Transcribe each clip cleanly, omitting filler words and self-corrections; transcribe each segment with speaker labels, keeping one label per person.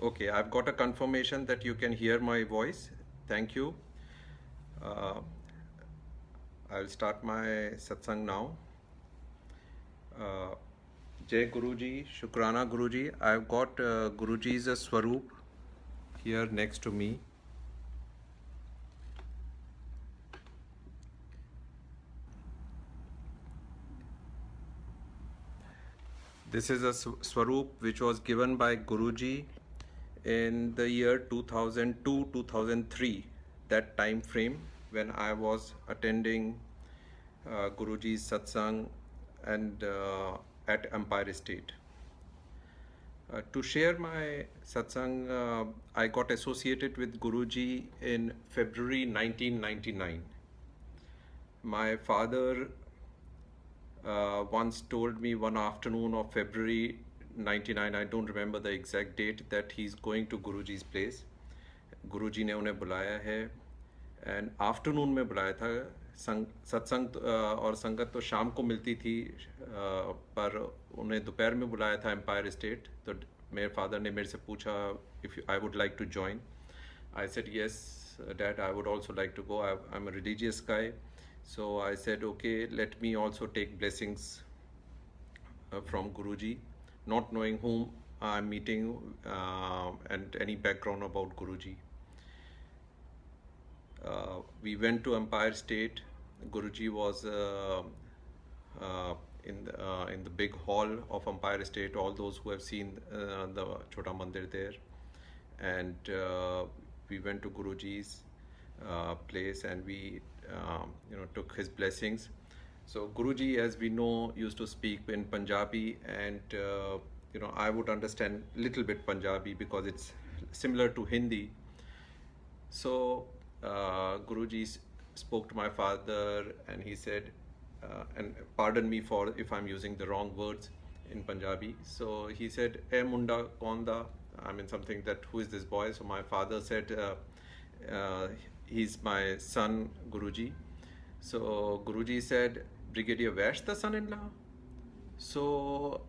Speaker 1: Okay, I've got a confirmation that you can hear my voice. Thank you. Uh, I'll start my satsang now. Uh, Jai Guruji, Shukrana Guruji. I've got Guruji's Swaroop here next to me. This is a Swaroop which was given by Guruji in the year 2002 2003, that time frame when I was attending Guruji's satsang and at Empire State. To share my satsang, I got associated with Guruji in February 1999. My father once told me one afternoon of February 99, I don't remember the exact date, that he's going to Guruji's place. गुरुजी ने उन्हें बुलाया है and afternoon में बुलाया था. सत्संग और संगत तो शाम को मिलती थी, पर उन्हें दोपहर में बुलाया था एम्पायर स्टेट. तो मेरे फादर ने मेरे से पूछा if I would like to join. I said yes dad, I would also like to go. I am a religious guy. So I said, okay, let me also take blessings from Guruji, not knowing whom I'm meeting and any background about Guruji. We went to Empire State. Guruji was in the big hall of Empire State. All those who have seen the Chota Mandir there, and we went to Guruji's place and we took his blessings. So Guruji, as we know, used to speak in Punjabi, and I would understand little bit Punjabi because it's similar to Hindi. So Guruji spoke to my father and he said, and pardon me for if I'm using the wrong words in Punjabi. So he said, "Eh munda konda," I mean something that who is this boy. So my father said, he's my son, Guruji. So Guruji said, Brigadier Vash the son-in-law? So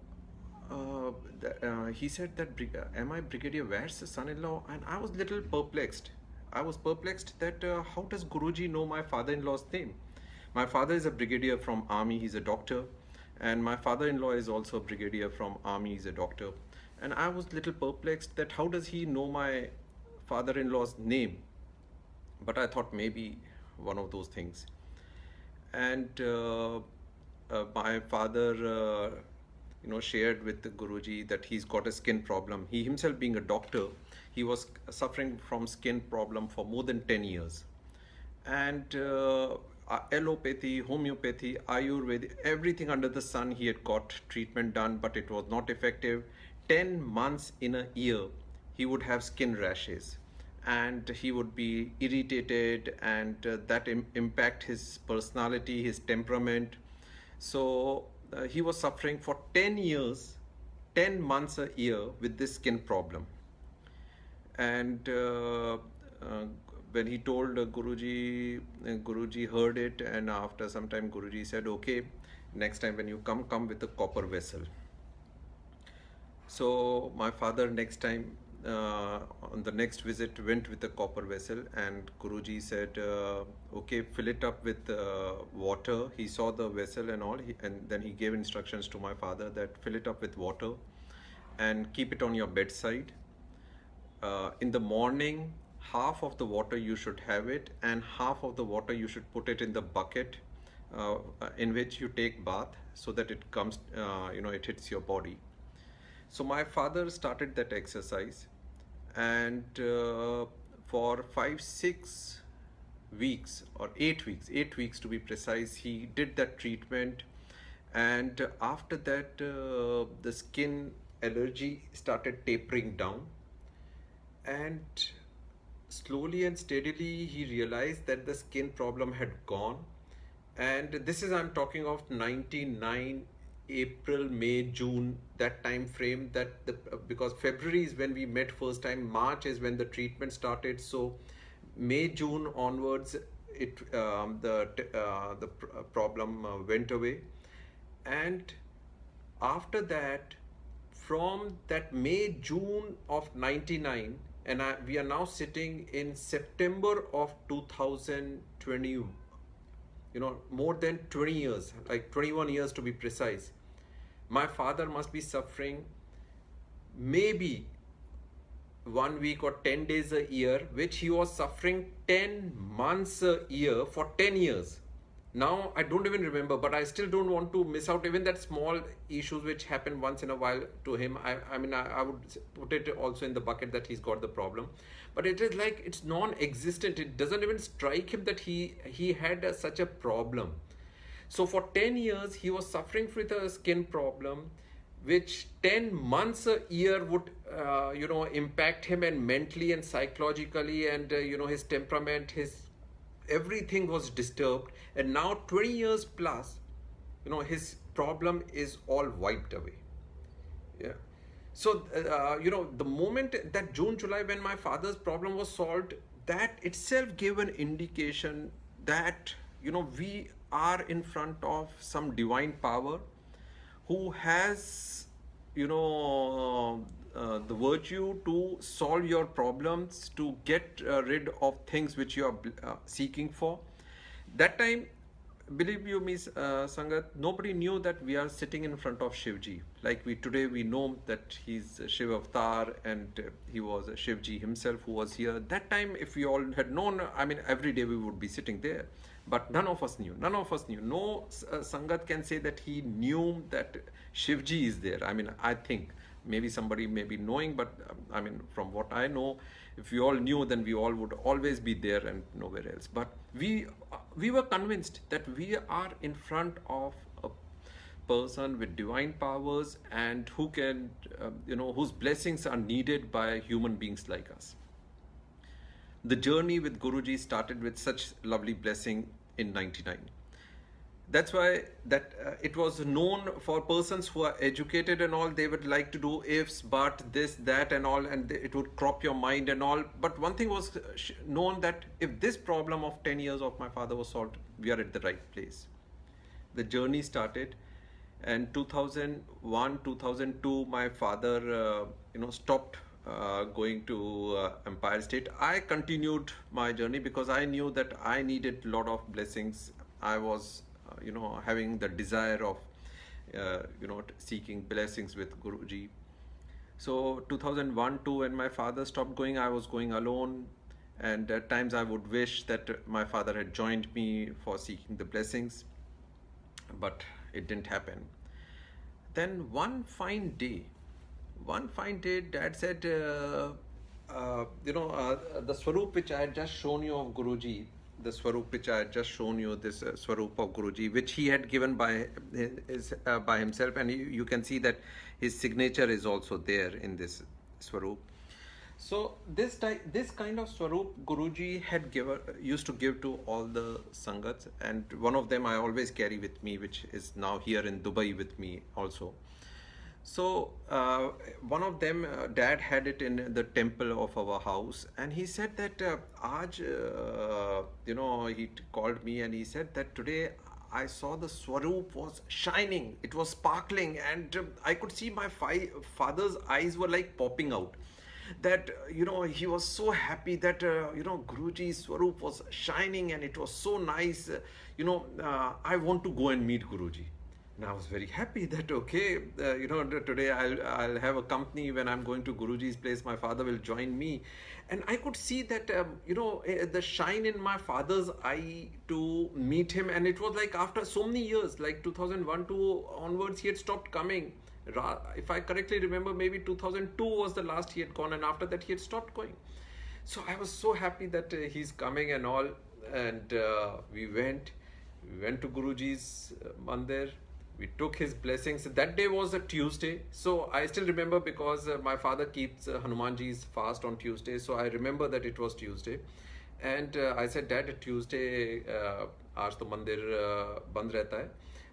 Speaker 1: he said that, am I Brigadier Vash's son-in-law? And I was little perplexed. I was perplexed that how does Guruji know my father-in-law's name? My father is a brigadier from army, he's a doctor. And my father-in-law is also a brigadier from army, he's a doctor. And I was little perplexed that how does he know my father-in-law's name? But I thought maybe one of those things. And my father shared with the Guruji that he's got a skin problem. He himself being a doctor, he was suffering from skin problem for more than 10 years. And allopathy, homeopathy, Ayurveda, everything under the sun, he had got treatment done, but it was not effective. 10 months in a year, he would have skin rashes. And he would be irritated, and that impact his personality, his temperament. So he was suffering for 10 years, 10 months a year with this skin problem. And when he told Guruji, Guruji heard it, and after some time Guruji said, okay, next time when you come with a copper vessel. So my father next time on the next visit went with a copper vessel, and Guruji said, okay, fill it up with water. He saw the vessel and all, and then he gave instructions to my father that fill it up with water and keep it on your bedside. In the morning, half of the water you should have it, and half of the water you should put it in the bucket in which you take bath, so that it comes, it hits your body. So my father started that exercise, and for 5-6 weeks or 8 weeks to be precise, he did that treatment. And after that, the skin allergy started tapering down, and slowly and steadily he realized that the skin problem had gone. And this is, I'm talking of 99 April, May, June, that time frame, that because February is when we met first time, March is when the treatment started. So May, June onwards, the problem went away. And after that, from that May, June of 99, and we are now sitting in September of 2020, more than 20 years, like 21 years to be precise. My father must be suffering maybe 1 week or 10 days a year, which he was suffering 10 months a year for 10 years. Now I don't even remember, but I still don't want to miss out even that small issues which happen once in a while to him. I mean, I would put it also in the bucket that he's got the problem, but it is like it's non-existent. It doesn't even strike him that he had such a problem. So for 10 years he was suffering with a skin problem, which 10 months a year would impact him, and mentally and psychologically, and his temperament, his everything was disturbed. And now 20 years plus, his problem is all wiped away. Yeah. So the moment that June, July, when my father's problem was solved, that itself gave an indication that we are in front of some divine power who has the virtue to solve your problems, to get rid of things which you are seeking for. That time, believe you me, Sangat, nobody knew that we are sitting in front of Shivji. Like today we know that he's Shiv Avatar, and he was Shivji himself who was here. That time, if we all had known, I mean, every day we would be sitting there. But none of us knew. None of us knew. No Sangat can say that he knew that Shivji is there. I mean, I think maybe somebody may be knowing, but I mean, from what I know, if we all knew, then we all would always be there and nowhere else. But we were convinced that we are in front of a person with divine powers, and who can, whose blessings are needed by human beings like us. The journey with Guruji started with such lovely blessing in 99. That's why it was known for persons who are educated and all. They would like to do ifs, but, this, that and all, and it would crop your mind and all. But one thing was known, that if this problem of 10 years of my father was solved, we are at the right place. The journey started, and 2001, 2002, my father, stopped going to Empire State. I continued my journey because I knew that I needed a lot of blessings. I was having the desire of seeking blessings with Guruji. So 2001-2, when my father stopped going, I was going alone, and at times I would wish that my father had joined me for seeking the blessings, but it didn't happen. Then one fine day, Dad said, the Swaroop which I had just shown you of Guruji, this Swaroop of Guruji, which he had given by himself, and you can see that his signature is also there in this Swaroop. So this kind of Swaroop Guruji had used to give to all the Sangats, and one of them I always carry with me, which is now here in Dubai with me also. So one of them, Dad had it in the temple of our house, and he said that he called me and he said that today I saw the Swaroop was shining, it was sparkling, and I could see my father's eyes were like popping out. That he was so happy that Guruji's Swaroop was shining and it was so nice. I want to go and meet Guruji. And I was very happy that, okay, today I'll have a company. When I'm going to Guruji's place, my father will join me. And I could see that, the shine in my father's eye to meet him. And it was like after so many years, like 2001-2 onwards, he had stopped coming. If I correctly remember, maybe 2002 was the last he had gone, and after that he had stopped going. So I was so happy that he's coming and all. And we went to Guruji's mandir. We took his blessings. That day was a Tuesday. So I still remember, because my father keeps Hanumanji's fast on Tuesday. So I remember that it was Tuesday. And I said, Dad, Tuesday, aaj to mandir band rehta hai.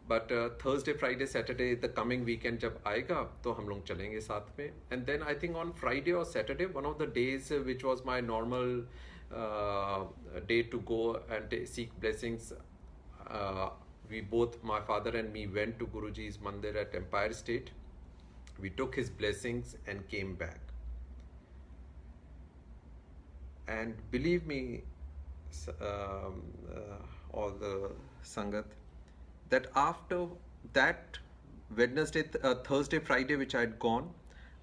Speaker 1: But Thursday, Friday, Saturday, the coming weekend jab aayega, to hum log chalenge saath mein. And then I think on Friday or Saturday, one of the days which was my normal day to go and seek blessings, we both, my father and me, went to Guruji's mandir at Empire State. We took his blessings and came back. And believe me, all the Sangat, that after that Wednesday, Thursday, Friday, which I had gone,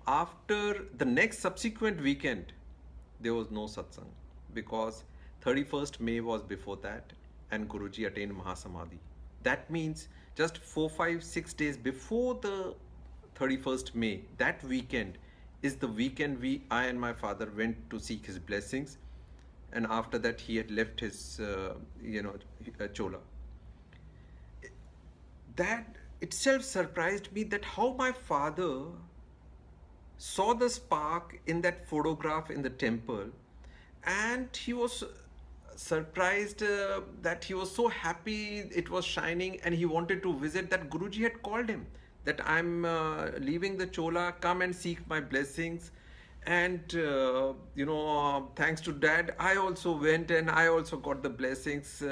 Speaker 1: after the next subsequent weekend, there was no satsang, because 31st May was before that, and Guruji attained Mahasamadhi. That means just 4, 5, 6 days before the 31st May, that weekend is the weekend I and my father went to seek his blessings, and after that he had left his, chola. That itself surprised me, that how my father saw the spark in that photograph in the temple, and he was surprised, that he was so happy it was shining, and he wanted to visit. That Guruji had called him that I'm leaving the chola, come and seek my blessings. And thanks to dad, I also went and I also got the blessings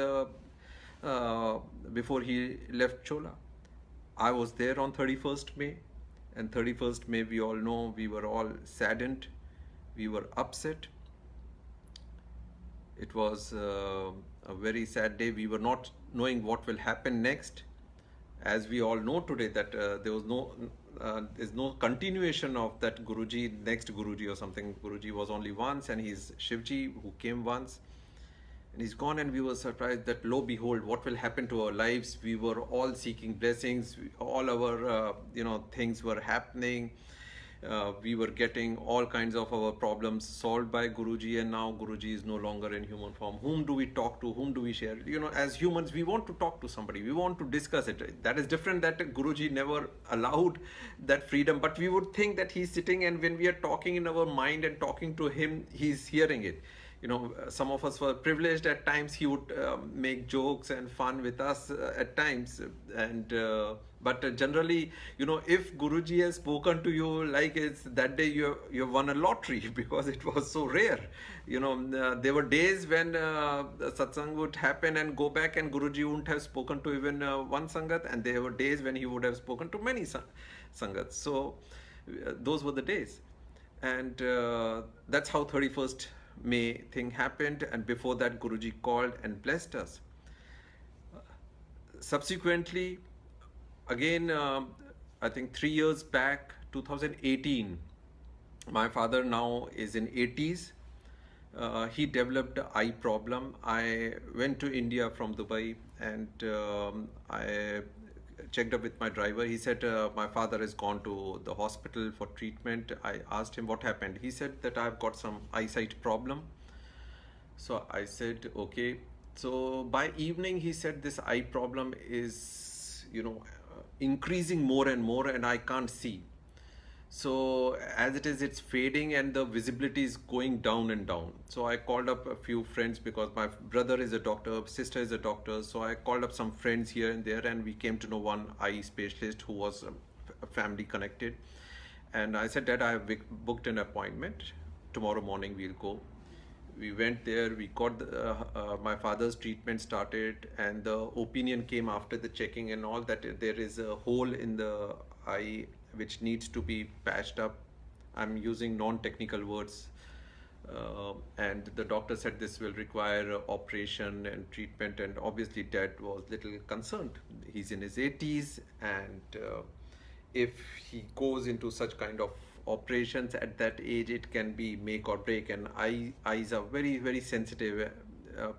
Speaker 1: before he left chola. I was there on 31st May, and 31st May, we all know, we were all saddened, we were upset. It was a very sad day. We were not knowing what will happen next. As we all know today, that there's no continuation of that Guruji, next Guruji or something. Guruji was only once, and he's Shivji, who came once, and he's gone. And we were surprised that, lo behold, what will happen to our lives? We were all seeking blessings. All our things were happening. We were getting all kinds of our problems solved by Guruji, and now Guruji is no longer in human form. Whom do we talk to? Whom do we share? As humans, we want to talk to somebody. We want to discuss it. That is different, that Guruji never allowed that freedom. But we would think that he's sitting, and when we are talking in our mind and talking to him, he's hearing it. Some of us were privileged at times. He would make jokes and fun with us at times. But generally, if Guruji has spoken to you like it's that day you won a lottery, because it was so rare. There were days when satsang would happen and go back, and Guruji wouldn't have spoken to even one sangat, and there were days when he would have spoken to many sangats. So those were the days. And that's how 31st May thing happened, and before that Guruji called and blessed us. Subsequently, again, I think 3 years back, 2018, my father now is in 80s. He developed an eye problem. I went to India from Dubai, and I checked up with my driver. He said my father has gone to the hospital for treatment. I asked him what happened. He said that I've got some eyesight problem. So I said, okay. So by evening, he said this eye problem is, increasing more and more, and I can't see. So as it is, it's fading, and the visibility is going down and down. So I called up a few friends, because my brother is a doctor, sister is a doctor. So I called up some friends here and there, and we came to know one eye specialist who was family connected. And I said that I have booked an appointment. Tomorrow morning we'll go. We went there, we got my father's treatment started, and the opinion came after the checking and all, that there is a hole in the eye which needs to be patched up. I'm using non-technical words. And the doctor said this will require operation and treatment, and obviously dad was little concerned. He's in his 80s, and if he goes into such kind of operations at that age, it can be make or break. And eyes are very, very sensitive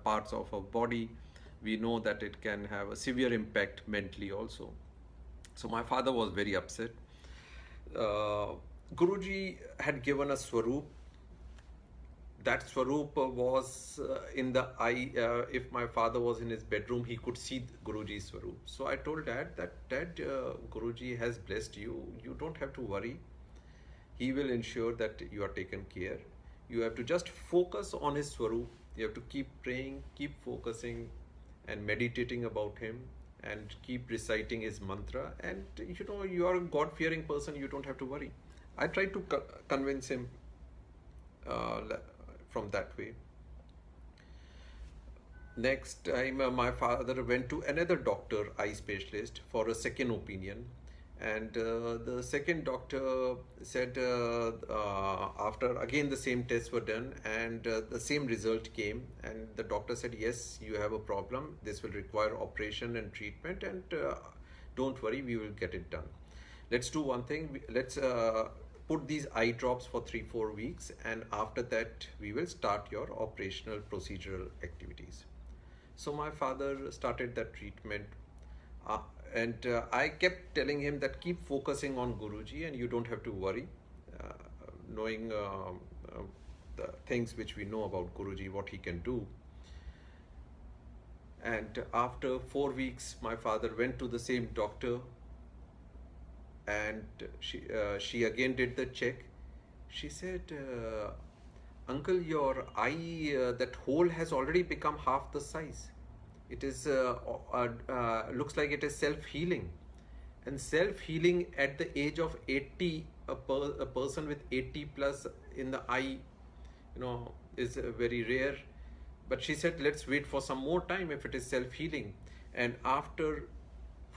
Speaker 1: parts of our body. We know that it can have a severe impact mentally also. So my father was very upset. Guruji had given a swaroop. That swaroop was in the eye. If my father was in his bedroom, he could see Guruji's swaroop. So I told dad that, Dad, Guruji has blessed you. You don't have to worry. He will ensure that you are taken care. You have to just focus on his swaroop. You have to keep praying, keep focusing and meditating about him, and keep reciting his mantra. And you are a God-fearing person. You don't have to worry. I tried to convince him from that way. Next time, my father went to another doctor, eye specialist, for a second opinion. And the second doctor said, after again the same tests were done and the same result came, and the doctor said, yes, you have a problem. This will require operation and treatment, and don't worry, we will get it done. Let's do one thing. Let's put these eye drops for 3-4 weeks, and after that, we will start your operational procedural activities. So my father started that treatment, uh, and I kept telling him that keep focusing on Guruji, and you don't have to worry, uh, knowing the things which we know about Guruji, what he can do. And after 4 weeks, my father went to the same doctor, and she again did the check. She said, "Uncle, your eye, that hole has already become half the size. It is looks like it is self-healing, and self-healing at the age of 80, a person with 80 plus in the eye, is very rare." But she said, let's wait for some more time if it is self-healing. And after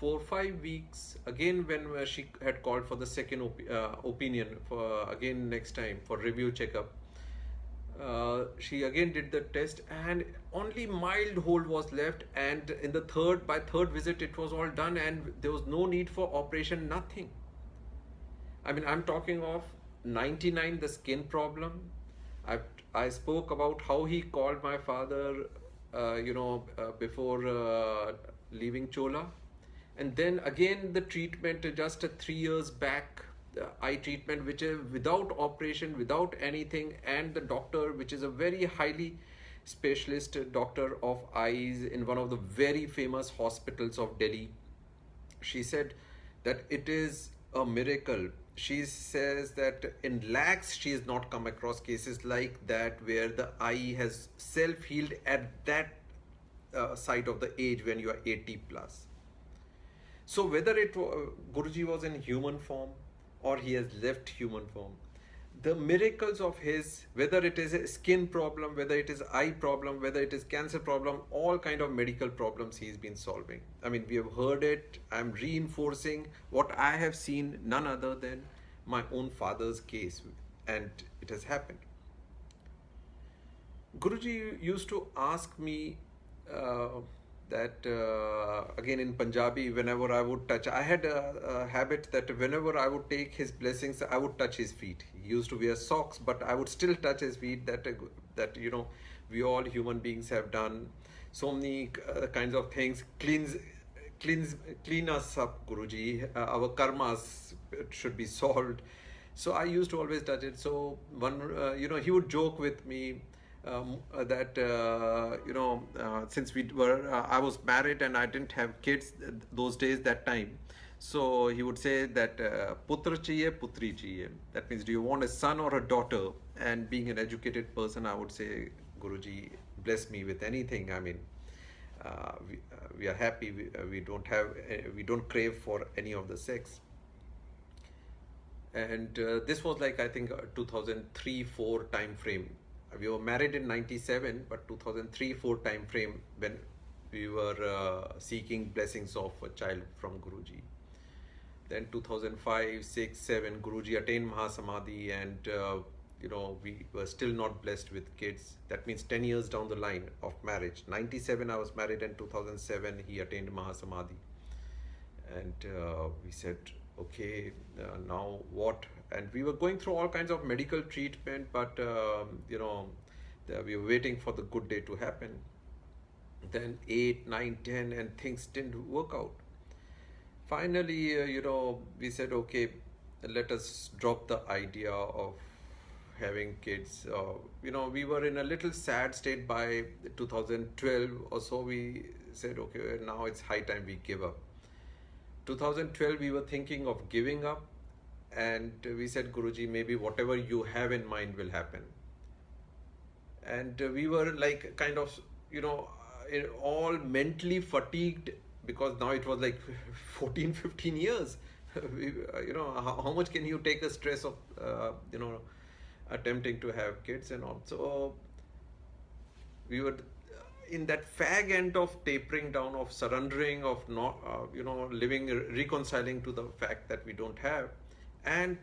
Speaker 1: 4-5 weeks, again when she had called for the second opinion for again next time for review checkup, she again did the test, and only mild hold was left, and in the third visit it was all done, and there was no need for operation, nothing. I mean, I'm talking of 99, the skin problem. I spoke about how he called my father, before leaving Chola. And then again, the treatment just 3 years back, the eye treatment, which is without operation, without anything. And the doctor, which is a very highly specialist doctor of eyes in one of the very famous hospitals of Delhi, she said that it is a miracle. She says that in lakhs she has not come across cases like that where the eye has self-healed at that site of the age when you are 80 plus. So whether Guruji was in human form or he has left human form, the miracles of his, whether it is a skin problem, whether it is eye problem, whether it is cancer problem, all kind of medical problems he's been solving. I mean, we have heard it. I'm reinforcing what I have seen, none other than my own father's case, and it has happened. Guruji used to ask me that again in Punjabi, whenever I would touch, I had a habit that whenever I would take his blessings, I would touch his feet. He used to wear socks, but I would still touch his feet. That we all human beings have done so many kinds of things. Clean us up, Guruji. Our karmas should be solved. So I used to always touch it. So he would joke with me. That since I was married and I didn't have kids those days, that time, so he would say that putra chahiye, putri chahiye. That means, do you want a son or a daughter? And being an educated person, I would say, Guruji, bless me with anything. I mean, we are happy. We don't crave for any of the sex. And this was like, I think, 2003-4 time frame. We were married in 97, but 2003-4 time frame when we were seeking blessings of a child from Guruji. Then 2005-6-7, Guruji attained Mahasamadhi, and we were still not blessed with kids. That means 10 years down the line of marriage. 97 I was married, and 2007 he attained Mahasamadhi. And we said, okay, now what? And we were going through all kinds of medical treatment, but we were waiting for the good day to happen. Then 8, 9, 10, and things didn't work out. Finally, we said, okay, let us drop the idea of having kids. We were in a little sad state by 2012 or so. We said, okay, now it's high time we give up. 2012, we were thinking of giving up, and we said, Guruji, maybe whatever you have in mind will happen. And we were like kind of, all mentally fatigued, because now it was like 14, 15 years. How much can you take the stress of, attempting to have kids and all. So we were in that fag end of tapering down, of surrendering, of not, living, reconciling to the fact that we don't have. And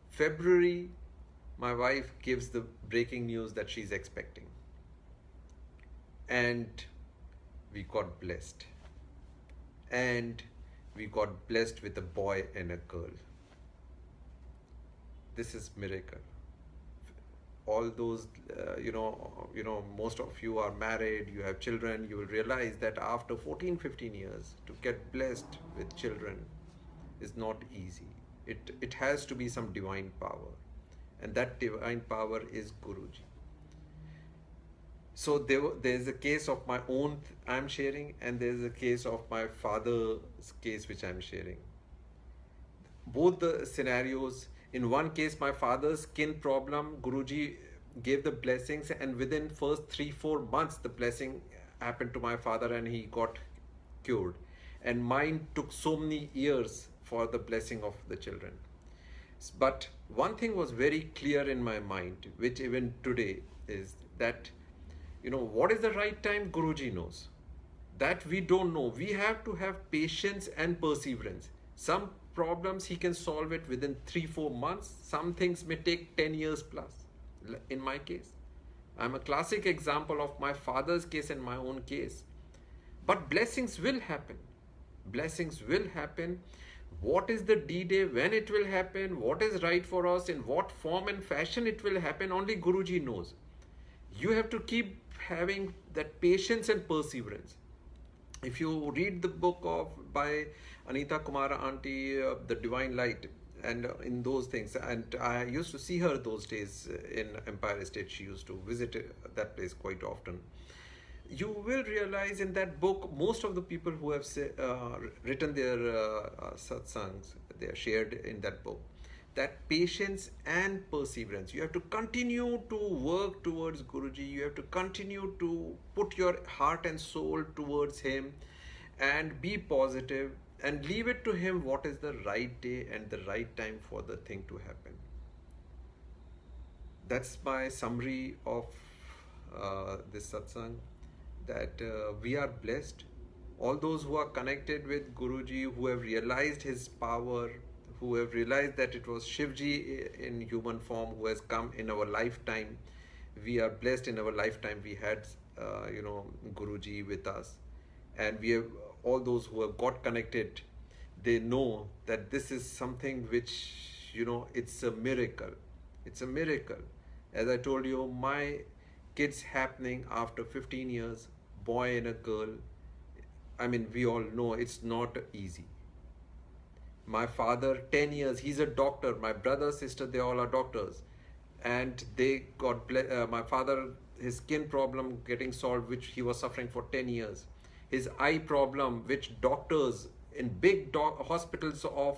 Speaker 1: February, my wife gives the breaking news that she's expecting. And we got blessed. And we got blessed with a boy and a girl. This is miracle. All those, most of you are married, you have children, you will realize that after 14, 15 years, to get blessed with children is not easy. It has to be some divine power. And that divine power is Guruji. So there's a case of my own I'm sharing, and there's a case of my father's case which I'm sharing. Both the scenarios, in one case my father's skin problem, Guruji gave the blessings, and within first 3-4 months the blessing happened to my father and he got cured. And mine took so many years for the blessing of the children. But one thing was very clear in my mind, which even today is that, what is the right time, Guruji knows. That we don't know. We have to have patience and perseverance. Some problems he can solve it within 3-4 months. Some things may take 10 years plus. In my case, I'm a classic example of my father's case and my own case. But blessings will happen. Blessings will happen. What is the D-Day, when it will happen, what is right for us, in what form and fashion it will happen, only Guruji knows. You have to keep having that patience and perseverance. If you read the book by Anita Kumara Auntie, The Divine Light, and in those things, and I used to see her those days in Empire Estate. She used to visit that place quite often. You will realize in that book, most of the people who have written their satsangs, they are shared in that book, that patience and perseverance. You have to continue to work towards Guruji. You have to continue to put your heart and soul towards him and be positive and leave it to him what is the right day and the right time for the thing to happen. That's my summary of this satsang, that we are blessed. All those who are connected with Guruji, who have realized his power, who have realized that it was Shivji in human form who has come in our lifetime. We are blessed in our lifetime. We had, Guruji with us. And we have all those who have got connected, they know that this is something which, it's a miracle. It's a miracle. As I told you, my kids happening after 15 years, boy and a girl. I mean, we all know it's not easy. My father, 10 years, he's a doctor. My brother, sister, they all are doctors. And they got, my father, his skin problem getting solved, which he was suffering for 10 years. His eye problem, which doctors in big hospitals of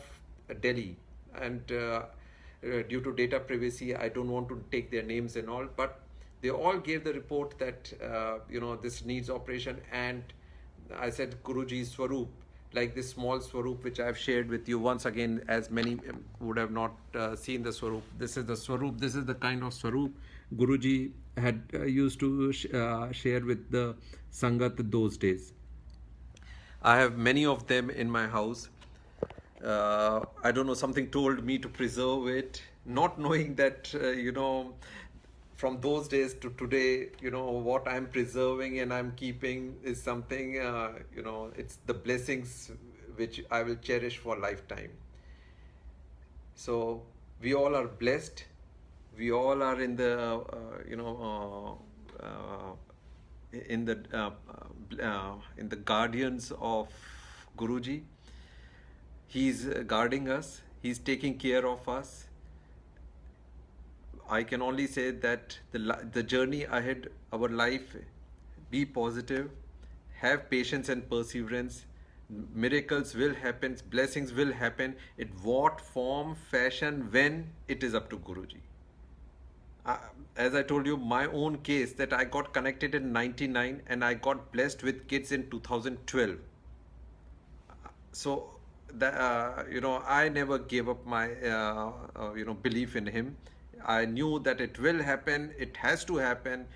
Speaker 1: Delhi, and due to data privacy, I don't want to take their names and all, but they all gave the report that, this needs operation. And I said, Guruji's Swaroop, like this small Swaroop, which I've shared with you once again, as many would have not seen the Swaroop. This is the Swaroop. This is the kind of Swaroop Guruji had used to share with the Sangat those days. I have many of them in my house. I don't know, something told me to preserve it, not knowing that, from those days to today, what I'm preserving and I'm keeping is something, it's the blessings which I will cherish for lifetime. So we all are blessed. We all are in the, in the guardians of Guruji. He's guarding us. He's taking care of us. I can only say that the journey ahead, our life, be positive, have patience and perseverance. Miracles will happen, blessings will happen. In what form, fashion, when, it is up to Guruji. As I told you, my own case, that I got connected in 99 and I got blessed with kids in 2012. So, I never gave up my, belief in him. I knew that it will happen, it has to happen.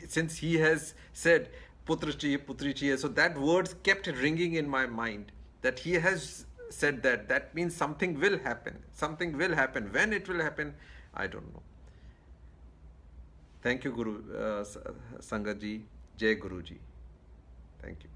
Speaker 1: Since he has said, putra chahiye, putri chahiye. So that words kept ringing in my mind, that he has said that. That means something will happen. Something will happen. When it will happen, I don't know. Thank you, Guru Sangat ji. Jai Guru ji. Thank you.